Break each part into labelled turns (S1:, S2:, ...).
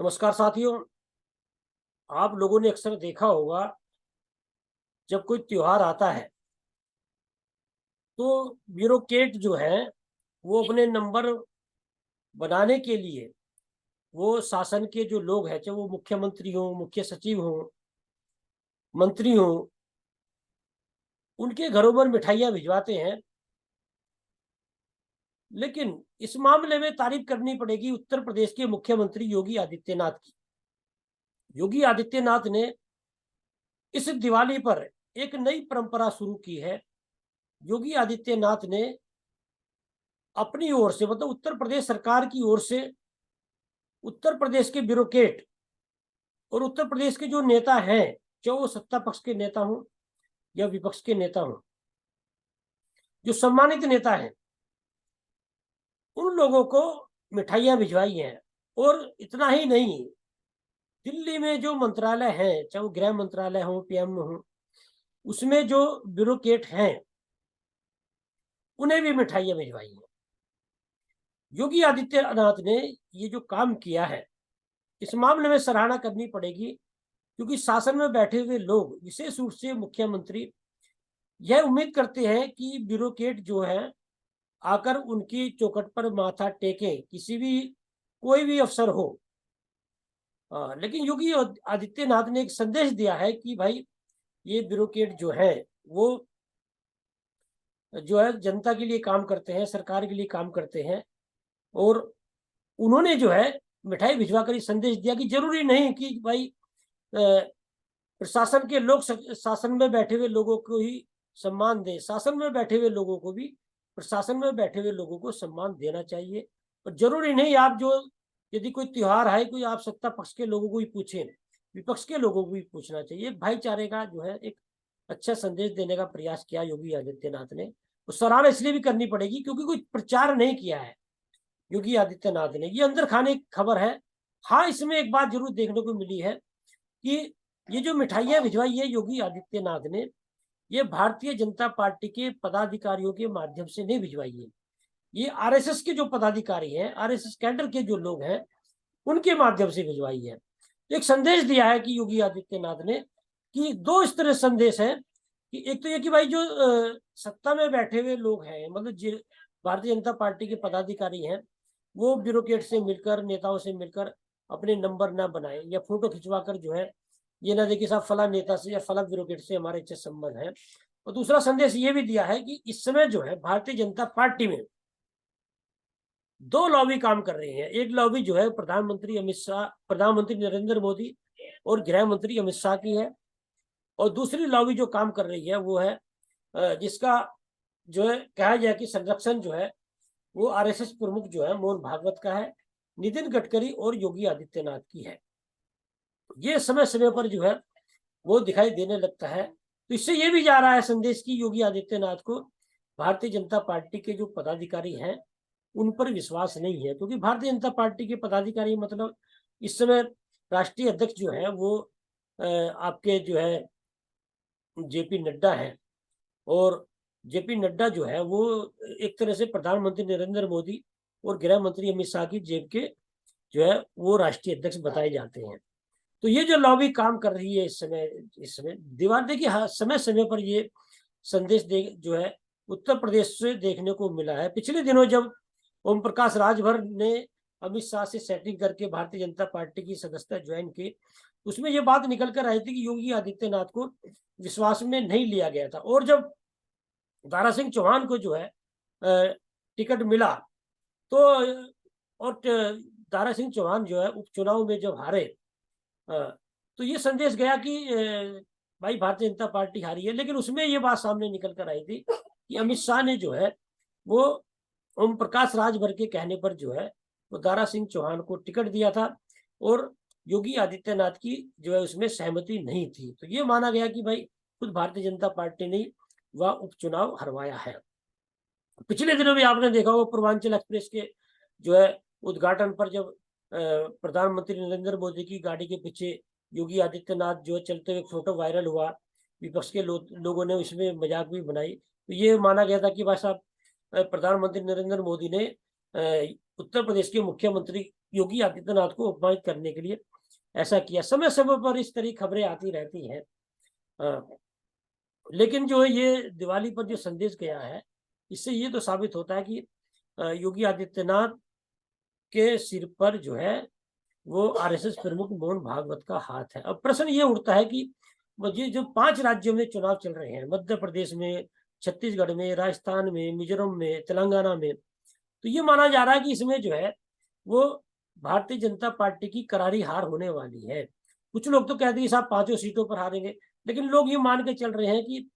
S1: नमस्कार साथियों। आप लोगों ने अक्सर देखा होगा, जब कोई त्योहार आता है तो ब्यूरोक्रेट जो है वो अपने नंबर बनाने के लिए वो शासन के जो लोग हैं, चाहे वो मुख्यमंत्री हो, मुख्य सचिव हो, मंत्री हो, उनके घरों पर मिठाइयाँ भिजवाते हैं। लेकिन इस मामले में तारीफ करनी पड़ेगी उत्तर प्रदेश के मुख्यमंत्री योगी आदित्यनाथ की। योगी आदित्यनाथ ने इस दिवाली पर एक नई परंपरा शुरू की है। योगी आदित्यनाथ ने अपनी ओर से, मतलब उत्तर प्रदेश सरकार की ओर से, उत्तर प्रदेश के ब्यूरोक्रेट और उत्तर प्रदेश के जो नेता हैं, चाहे वो सत्ता पक्ष के नेता हों या विपक्ष के नेता हों, जो सम्मानित नेता हैं, उन लोगों को मिठाइयां भिजवाई हैं। और इतना ही नहीं, दिल्ली में जो मंत्रालय हैं, चाहे वो गृह मंत्रालय हो, पीएम हो, उसमें जो ब्यूरोक्रेट हैं उन्हें भी मिठाइयां भिजवाई हैं। योगी आदित्यनाथ ने ये जो काम किया है, इस मामले में सराहना करनी पड़ेगी, क्योंकि शासन में बैठे हुए लोग, विशेष रूप से मुख्यमंत्री, यह उम्मीद करते हैं कि ब्यूरोक्रेट जो है आकर उनकी चौखट पर माथा टेके, किसी भी कोई भी अफसर हो। लेकिन योगी आदित्यनाथ ने एक संदेश दिया है कि भाई, ये ब्यूरोक्रेट जो है वो जो है जनता के लिए काम करते हैं, सरकार के लिए काम करते हैं। और उन्होंने जो है मिठाई भिजवाकर ये संदेश दिया कि जरूरी नहीं कि भाई प्रशासन के लोग शासन में बैठे हुए लोगों को ही सम्मान दें, शासन में बैठे हुए लोगों को भी प्रशासन में बैठे हुए लोगों को सम्मान देना चाहिए। और जरूरी नहीं आप जो, यदि कोई त्योहार है, कोई आप सत्ता पक्ष के लोगों को ही पूछें, विपक्ष के लोगों को भी पूछना चाहिए। एक भाईचारे का जो है एक अच्छा संदेश देने का प्रयास किया योगी आदित्यनाथ ने। तो सराहना इसलिए भी करनी पड़ेगी क्योंकि कोई प्रचार नहीं किया है योगी आदित्यनाथ ने, ये अंदर खाने की खबर है। हाँ, इसमें एक बात जरूर देखने को मिली है कि ये जो मिठाइयां भिजवाई है योगी आदित्यनाथ ने, ये भारतीय जनता पार्टी के पदाधिकारियों के माध्यम से नहीं भिजवाई है। ये आरएसएस के जो पदाधिकारी हैं, आरएसएस कैडर के जो लोग हैं, उनके माध्यम से भिजवाई है। तो एक संदेश दिया है कि योगी आदित्यनाथ ने, कि दो इस तरह संदेश है कि एक तो ये कि भाई जो सत्ता में बैठे हुए लोग हैं, मतलब भारतीय जनता पार्टी के पदाधिकारी हैं, वो ब्यूरोक्रेट से मिलकर, नेताओं से मिलकर अपने नंबर ना बनाए या फोटो खिंचवाकर जो है ये ना देखिए साहब फला नेता से या फला ब्यूरोक्रेट से हमारे अच्छे संबंध है। और दूसरा संदेश ये भी दिया है कि इस समय जो है भारतीय जनता पार्टी में दो लॉबी काम कर रही है। एक लॉबी जो है प्रधानमंत्री नरेंद्र मोदी और गृह मंत्री अमित शाह की है, और दूसरी लॉबी जो काम कर रही है वो है जिसका जो है कहा जाए कि संरक्षण जो है वो आरएसएस प्रमुख जो है मोहन भागवत का है, नितिन गडकरी और योगी आदित्यनाथ की है। ये समय समय पर जो है वो दिखाई देने लगता है। तो इससे ये भी जा रहा है संदेश की योगी आदित्यनाथ को भारतीय जनता पार्टी के जो पदाधिकारी हैं उन पर विश्वास नहीं है, क्योंकि भारतीय जनता पार्टी के पदाधिकारी, मतलब इस समय राष्ट्रीय अध्यक्ष जो है वो आपके जो है जेपी नड्डा है। और जेपी नड्डा जो है वो एक तरह से प्रधानमंत्री नरेंद्र मोदी और गृह मंत्री अमित शाह की जेब के जो है वो राष्ट्रीय अध्यक्ष बताए जाते हैं। तो ये जो लॉबी काम कर रही है इस समय दीवार देखिए, हाँ, समय समय पर ये संदेश दे जो है उत्तर प्रदेश से देखने को मिला है। पिछले दिनों जब ओम प्रकाश राजभर ने अमित शाह से सेटिंग करके भारतीय जनता पार्टी की सदस्यता ज्वाइन की, उसमें ये बात निकल कर आई थी कि योगी आदित्यनाथ को विश्वास में नहीं लिया गया था। और जब दारा सिंह चौहान को जो है टिकट मिला, तो और दारा सिंह चौहान जो है उपचुनाव में जब हारे, तो ये संदेश गया कि भाई भारतीय जनता पार्टी हारी है। लेकिन उसमें ये बात सामने निकल कर आई थी कि अमित शाह ने जो है वो ओम प्रकाश राजभर के कहने पर जो है वो दारा सिंह चौहान को टिकट दिया था, और योगी आदित्यनाथ की जो है उसमें सहमति नहीं थी। तो ये माना गया कि भाई खुद भारतीय जनता पार्टी ने वह उपचुनाव हरवाया है। पिछले दिनों भी आपने देखा होगा पूर्वांचल एक्सप्रेस के जो है उद्घाटन पर जब प्रधानमंत्री नरेंद्र मोदी की गाड़ी के पीछे योगी आदित्यनाथ जो चलते हुए फोटो वायरल हुआ, विपक्ष के लोगों ने उसमें मजाक भी बनाई। तो ये माना गया था कि भाई साहब प्रधानमंत्री नरेंद्र मोदी ने उत्तर प्रदेश के मुख्यमंत्री योगी आदित्यनाथ को अपमानित करने के लिए ऐसा किया। समय समय पर इस तरह की खबरें आती रहती हैं। लेकिन जो है ये दिवाली पर जो संदेश गया है, इससे ये तो साबित होता है कि योगी आदित्यनाथ के सिर पर जो है वो आरएसएस प्रमुख मोहन भागवत का हाथ है। अब प्रश्न ये उठता है कि ये जो 5 राज्यों में चुनाव चल रहे हैं, मध्य प्रदेश में, छत्तीसगढ़ में, राजस्थान में, मिजोरम में, तेलंगाना में, तो ये माना जा रहा है कि इसमें जो है वो भारतीय जनता पार्टी की करारी हार होने वाली है। कुछ लोग तो कहते हैं साहब 5 सीटों पर हारेंगे, लेकिन लोग ये मान के चल रहे हैं कि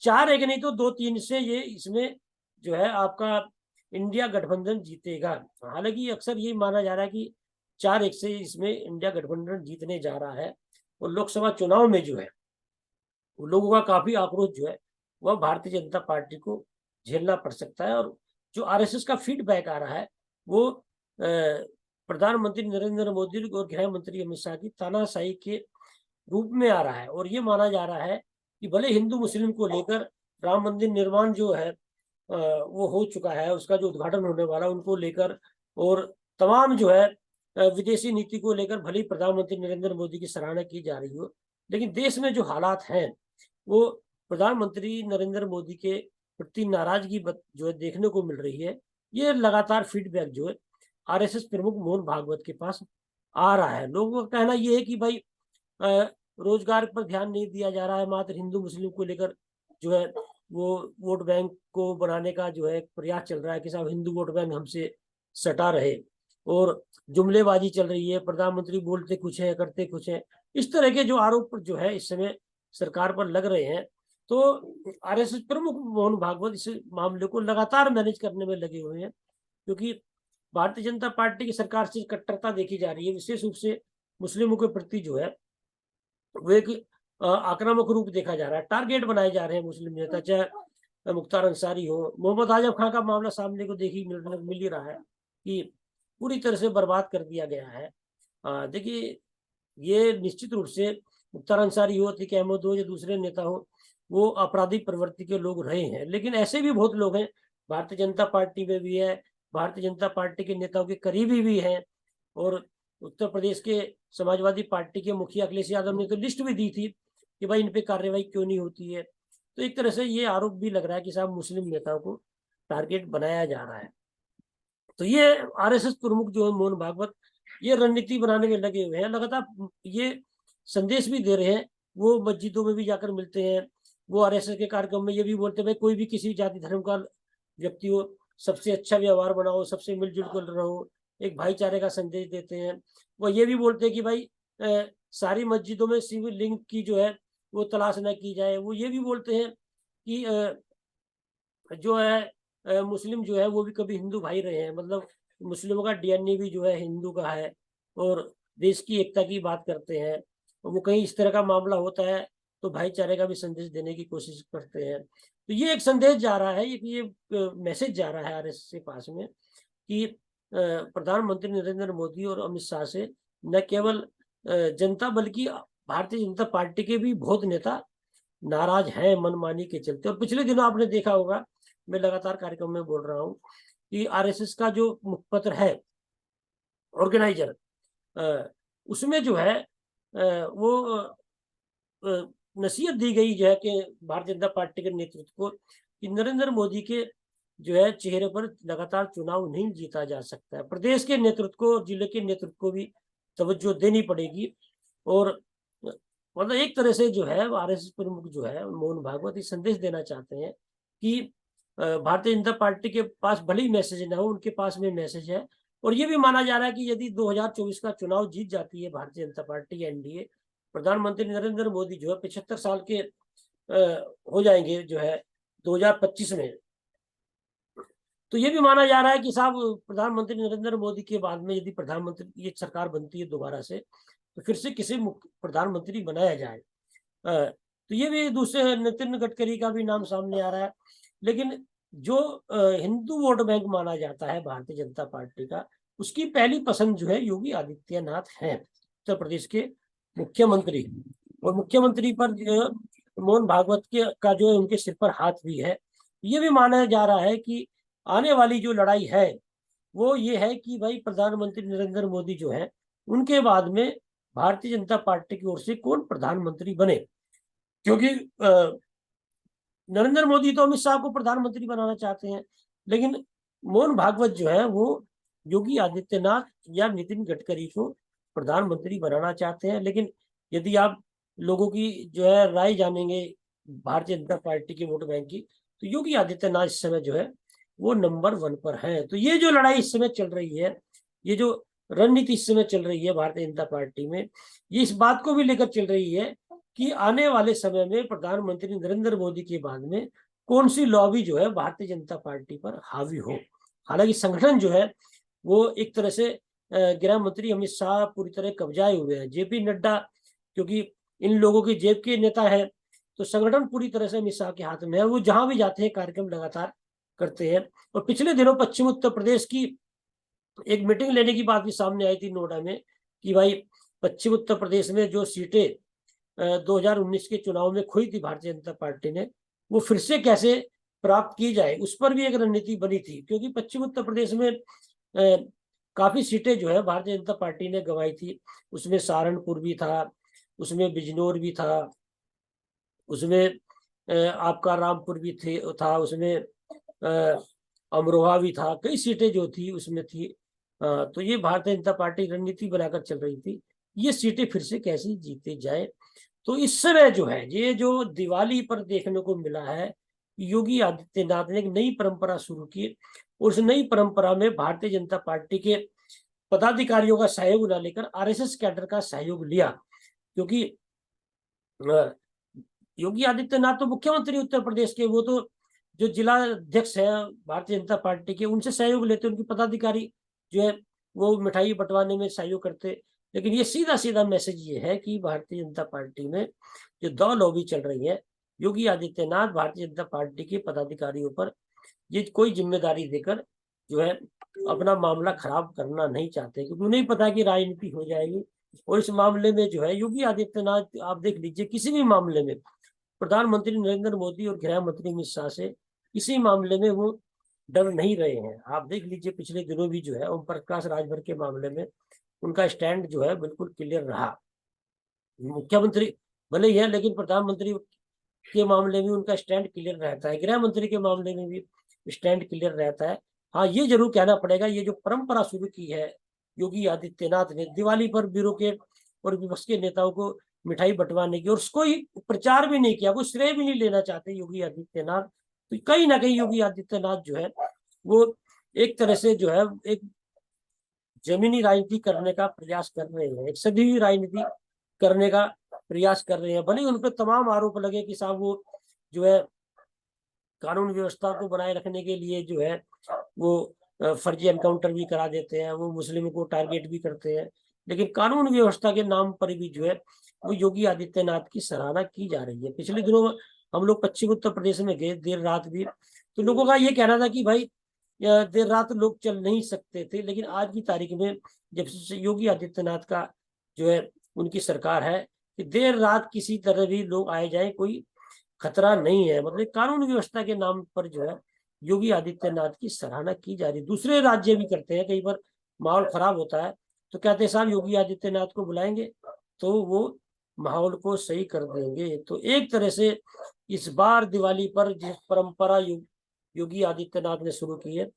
S1: 4 एक नहीं तो 2-3 से ये इसमें जो है आपका इंडिया गठबंधन जीतेगा। हालांकि अक्सर ये माना जा रहा है कि 4-1 से इसमें इंडिया गठबंधन जीतने जा रहा है। और लोकसभा चुनाव में जो है लोगों का काफी आक्रोश जो है वह भारतीय जनता पार्टी को झेलना पड़ सकता है। और जो आरएसएस का फीडबैक आ रहा है वो प्रधानमंत्री नरेंद्र मोदी और गृह मंत्री अमित शाह की तानाशाही के रूप में आ रहा है। और ये माना जा रहा है कि भले हिंदू मुस्लिम को लेकर राम मंदिर निर्माण जो है वो हो चुका है, उसका जो उद्घाटन होने वाला उनको लेकर, और तमाम जो है विदेशी नीति को लेकर भले ही प्रधानमंत्री नरेंद्र मोदी की सराहना की जा रही हो, लेकिन देश में जो हालात हैं वो प्रधानमंत्री नरेंद्र मोदी के प्रति नाराजगी जो है देखने को मिल रही है। ये लगातार फीडबैक जो है आरएसएस प्रमुख मोहन भागवत के पास आ रहा है। लोगों का कहना यह है कि भाई रोजगार पर ध्यान नहीं दिया जा रहा है, मात्र हिंदू मुस्लिम को लेकर जो है वो वोट बैंक को बनाने का जो है प्रयास चल रहा है कि साहब हिंदू वोट बैंक हमसे सटा रहे, और जुमलेबाजी चल रही है, प्रधानमंत्री बोलते कुछ है करते कुछ है। इस तरह के जो आरोप जो है इस समय सरकार पर लग रहे हैं, तो आरएसएस प्रमुख मोहन भागवत इस मामले को लगातार मैनेज करने में लगे हुए हैं, क्योंकि भारतीय जनता पार्टी की सरकार से कट्टरता देखी जा रही है, विशेष रूप से मुस्लिमों के प्रति जो है वो एक आक्रामक रूप देखा जा रहा है। टारगेट बनाए जा रहे हैं मुस्लिम नेता, चाहे मुख्तार अंसारी हो, मोहम्मद आजम खान का मामला सामने को मिल ही रहा है कि पूरी तरह से बर्बाद कर दिया गया है। देखिए ये निश्चित रूप से मुख्तार अंसारी हो, अतीक अहमद हो या दूसरे नेता हो, वो आपराधिक प्रवृत्ति के लोग रहे हैं, लेकिन ऐसे भी बहुत लोग हैं भारतीय जनता पार्टी में भी है, भारतीय जनता पार्टी के नेताओं के करीबी भी हैं। और उत्तर प्रदेश के समाजवादी पार्टी के मुखिया अखिलेश यादव ने तो लिस्ट भी दी थी कि भाई इन पे कार्रवाई क्यों नहीं होती है। तो एक तरह से ये आरोप भी लग रहा है कि साहब मुस्लिम नेताओं को टारगेट बनाया जा रहा है। तो ये आरएसएस प्रमुख जो है मोहन भागवत ये रणनीति बनाने में लगे हुए हैं, लगातार ये संदेश भी दे रहे हैं। वो मस्जिदों में भी जाकर मिलते हैं, वो आरएसएस के कार्यक्रम में ये भी बोलते हैं भाई कोई भी किसी जाति धर्म का व्यक्ति हो, सबसे अच्छा व्यवहार बनाओ, सबसे मिलजुल कर रहो, एक भाईचारे का संदेश देते हैं। वो ये भी बोलते हैं कि भाई सारी मस्जिदों में शिवलिंग की जो है वो तलाश न की जाए। वो ये भी बोलते हैं कि जो है मुस्लिम जो है वो भी कभी हिंदू भाई रहे हैं, मतलब मुस्लिमों का डीएनए भी जो है हिंदू का है, और देश की एकता की बात करते हैं। वो कहीं इस तरह का मामला होता है तो भाईचारे का भी संदेश देने की कोशिश करते हैं। तो ये एक संदेश जा रहा है, ये मैसेज जा रहा है आरएसएस के पास में कि प्रधानमंत्री नरेंद्र मोदी और अमित शाह से न केवल जनता बल्कि भारतीय जनता पार्टी के भी बहुत नेता नाराज हैं मनमानी के चलते। और पिछले दिनों आपने देखा होगा, मैं लगातार कार्यक्रम में बोल रहा हूँ कि आरएसएस का जो मुखपत्र है ऑर्गेनाइजर, उसमें जो है वो नसीहत दी गई जो है कि भारतीय जनता पार्टी के नेतृत्व को कि नरेंद्र मोदी के जो है चेहरे पर लगातार चुनाव नहीं जीता जा सकता है। प्रदेश के नेतृत्व को, जिले के नेतृत्व को भी तवज्जो देनी पड़ेगी। और मतलब एक तरह से जो है आरएसएस प्रमुख जो है मोहन भागवत इस संदेश देना चाहते हैं कि भारतीय जनता पार्टी के पास भले ही मैसेज ना हो, उनके पास में मैसेज है। और ये भी माना जा रहा है कि यदि 2024 का चुनाव जीत जाती है भारतीय जनता पार्टी या एनडीए, प्रधानमंत्री नरेंद्र मोदी जो है 75 साल के हो जाएंगे जो है 2025 में। तो ये भी माना जा रहा है कि साहब प्रधानमंत्री नरेंद्र मोदी के बाद में यदि प्रधानमंत्री ये सरकार बनती है दोबारा से, तो फिर से किसी प्रधानमंत्री बनाया जाए। तो ये भी दूसरे नितिन गडकरी का भी नाम सामने आ रहा है। लेकिन जो हिंदू वोट बैंक माना जाता है भारतीय जनता पार्टी का, उसकी पहली पसंद जो है योगी आदित्यनाथ है, उत्तर प्रदेश के मुख्यमंत्री। और मुख्यमंत्री पर मोहन भागवत के का जो है उनके सिर पर हाथ भी है। ये भी माना जा रहा है कि आने वाली जो लड़ाई है वो ये है कि भाई प्रधानमंत्री नरेंद्र मोदी जो है उनके बाद में भारतीय जनता पार्टी की ओर से कौन प्रधानमंत्री बने, क्योंकि नरेंद्र मोदी तो अमित शाह को प्रधानमंत्री बनाना चाहते हैं, लेकिन मोहन भागवत जो है वो योगी आदित्यनाथ या नितिन गडकरी को प्रधानमंत्री बनाना चाहते हैं। लेकिन यदि आप लोगों की जो है राय जानेंगे भारतीय जनता पार्टी के वोट बैंक की, तो योगी आदित्यनाथ इस समय जो है वो नंबर 1 पर है। तो ये जो लड़ाई इस समय चल रही है, ये जो रणनीति इस समय चल रही है भारतीय जनता पार्टी में, ये इस बात को भी लेकर चल रही है कि आने वाले समय में प्रधानमंत्री नरेंद्र मोदी के बाद में कौन सी लॉबी जो है भारतीय जनता पार्टी पर हावी हो। हालांकि संगठन जो है वो एक तरह से गृह मंत्री अमित शाह पूरी तरह कब्जाए हुए हैं, जेपी नड्डा क्योंकि इन लोगों की जेब के नेता है, तो संगठन पूरी तरह से अमित शाह के हाथ में है। वो जहां भी जाते हैं कार्यक्रम लगातार करते हैं। और पिछले दिनों पश्चिम उत्तर प्रदेश की एक मीटिंग लेने की बात भी सामने आई थी नोएडा में कि भाई पश्चिम उत्तर प्रदेश में जो सीटें 2019 के चुनाव में खोई थी भारतीय जनता पार्टी ने, वो फिर से कैसे प्राप्त की जाए, उस पर भी एक रणनीति बनी थी। क्योंकि पश्चिम उत्तर प्रदेश में काफी सीटें जो है भारतीय जनता पार्टी ने गंवाई थी। उसमें सहारनपुर भी था, उसमें बिजनौर भी था, उसमें आपका रामपुर भी था, उसमें अमरोहा भी था, कई सीटें जो थी उसमें थी। तो ये भारतीय जनता पार्टी रणनीति बनाकर चल रही थी, ये सीटें फिर से कैसे जीते जाए। तो इस समय जो है ये जो दिवाली पर देखने को मिला है, योगी आदित्यनाथ ने एक नई परंपरा शुरू की और उस नई परंपरा में भारतीय जनता पार्टी के पदाधिकारियों का सहयोग न लेकर आरएसएस कैडर का सहयोग लिया। क्योंकि योगी आदित्यनाथ तो मुख्यमंत्री उत्तर प्रदेश के, वो तो जो जिला अध्यक्ष है भारतीय जनता पार्टी के उनसे सहयोग लेते, उनके पदाधिकारी जो है वो मिठाई बंटवाने में सहयोग करते। लेकिन ये सीधा सीधा मैसेज ये है कि भारतीय जनता पार्टी में जो दो लॉबी चल रही है, योगी आदित्यनाथ भारतीय जनता पार्टी के पदाधिकारियों पर ये कोई जिम्मेदारी देकर जो है अपना मामला खराब करना नहीं चाहते, क्योंकि उन्हें पता है कि राजनीति हो जाएगी। और इस मामले में जो है योगी आदित्यनाथ, आप देख लीजिए किसी भी मामले में प्रधानमंत्री नरेंद्र मोदी और गृह मंत्री अमित शाह से किसी मामले में वो डर नहीं रहे हैं। आप देख लीजिए पिछले दिनों भी जो है ओम प्रकाश राजभर के मामले में उनका स्टैंड जो है बिल्कुल क्लियर रहा। मुख्यमंत्री भले ही है, लेकिन प्रधानमंत्री के मामले में उनका स्टैंड क्लियर रहता है, गृह मंत्री के मामले में भी स्टैंड क्लियर रहता है। हाँ, ये जरूर कहना पड़ेगा, ये जो परंपरा शुरू की है योगी आदित्यनाथ ने दिवाली पर ब्यूरोक्रेट और विपक्ष के नेताओं को मिठाई बंटवाने की, और उसको ही प्रचार भी नहीं किया, कोई श्रेय भी नहीं लेना चाहते योगी आदित्यनाथ। तो कहीं ना कहीं योगी आदित्यनाथ जो है वो एक तरह से जो है एक जमीनी राजनीति करने का प्रयास कर रहे हैं, एक सदी राजनीति करने का प्रयास कर रहे हैं। भले उन पर तमाम आरोप लगे कि साहब वो जो है कानून व्यवस्था को बनाए रखने के लिए जो है वो फर्जी एनकाउंटर भी करा देते हैं, वो मुस्लिमों को टारगेट भी करते हैं, लेकिन कानून व्यवस्था के नाम पर भी जो है वो योगी आदित्यनाथ की सराहना की जा रही है। पिछले दिनों हम लोग पश्चिम उत्तर प्रदेश में गए देर रात भी, तो लोगों का ये कहना था कि भाई देर रात लोग चल नहीं सकते थे, लेकिन आज की तारीख में जब से योगी आदित्यनाथ का जो है उनकी सरकार है कि देर रात किसी तरह भी लोग आए जाए कोई खतरा नहीं है। मतलब कानून व्यवस्था के नाम पर जो है योगी आदित्यनाथ की सराहना की जा रही है। दूसरे राज्य भी करते हैं, कई बार माहौल खराब होता है तो कहते हैं साहब योगी आदित्यनाथ को बुलाएंगे तो वो माहौल को सही कर देंगे। तो एक तरह से इस बार दिवाली पर जिस परंपरा योगी आदित्यनाथ ने शुरू की है,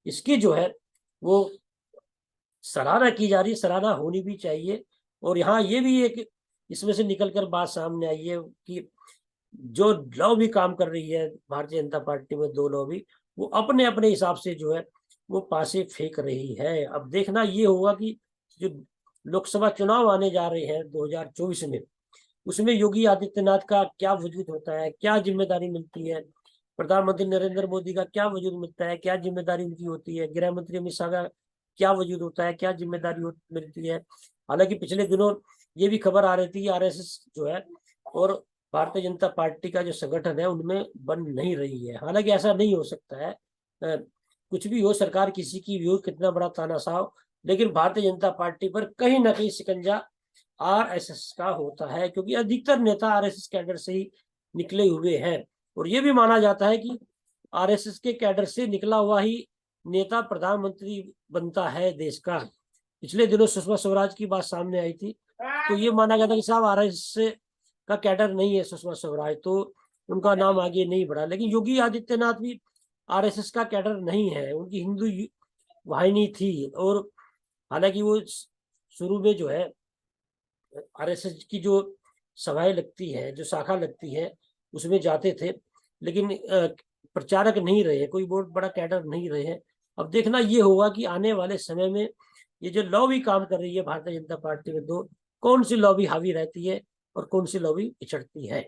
S1: इसकी जो है वो सराहना की जा रही है, सराहना होनी भी चाहिए। और यहाँ ये भी एक इसमें से निकलकर बात सामने आई है कि जो लॉबी काम कर रही है भारतीय जनता पार्टी में, दो लॉबी, वो अपने अपने हिसाब से जो है वो पासे फेंक रही है। अब देखना ये होगा कि जो लोकसभा चुनाव आने जा रहे हैं 2024 में, उसमें योगी आदित्यनाथ का क्या वजूद होता है, क्या जिम्मेदारी मिलती है, प्रधानमंत्री नरेंद्र मोदी का क्या वजूद मिलता है, क्या जिम्मेदारी उनकी होती है, गृह मंत्री अमित शाह का क्या वजूद होता है, क्या जिम्मेदारी मिलती है। हालांकि पिछले दिनों ये भी खबर आ रही थी कि आरएसएस जो है और भारतीय जनता पार्टी का जो संगठन है उनमें बन नहीं रही है। हालांकि ऐसा नहीं हो सकता है, कुछ भी हो, सरकार किसी की भी हो, कितना बड़ा तानाशाह हो, लेकिन भारतीय जनता पार्टी पर कहीं ना कहीं शिकंजा आरएसएस का होता है, क्योंकि अधिकतर नेता आरएसएस कैडर से ही निकले हुए हैं। और ये भी माना जाता है कि आरएसएस के कैडर से निकला हुआ ही नेता प्रधानमंत्री बनता है देश का। पिछले दिनों सुषमा स्वराज की बात सामने आई थी, तो ये माना गया था कि साहब आरएसएस का कैडर नहीं है सुषमा स्वराज, तो उनका नाम आगे नहीं बढ़ा। लेकिन योगी आदित्यनाथ भी आरएसएस का कैडर नहीं है, उनकी हिंदू वाहिनी थी। और हालांकि वो शुरू में जो है आरएसएस की जो सभाएं लगती है, जो शाखा लगती है, उसमें जाते थे, लेकिन प्रचारक नहीं रहे, कोई बहुत बड़ा कैडर नहीं रहे। अब देखना ये होगा कि आने वाले समय में ये जो लॉबी काम कर रही है भारतीय जनता पार्टी में, कौन सी लॉबी हावी रहती है और कौन सी लॉबी पिछड़ती है।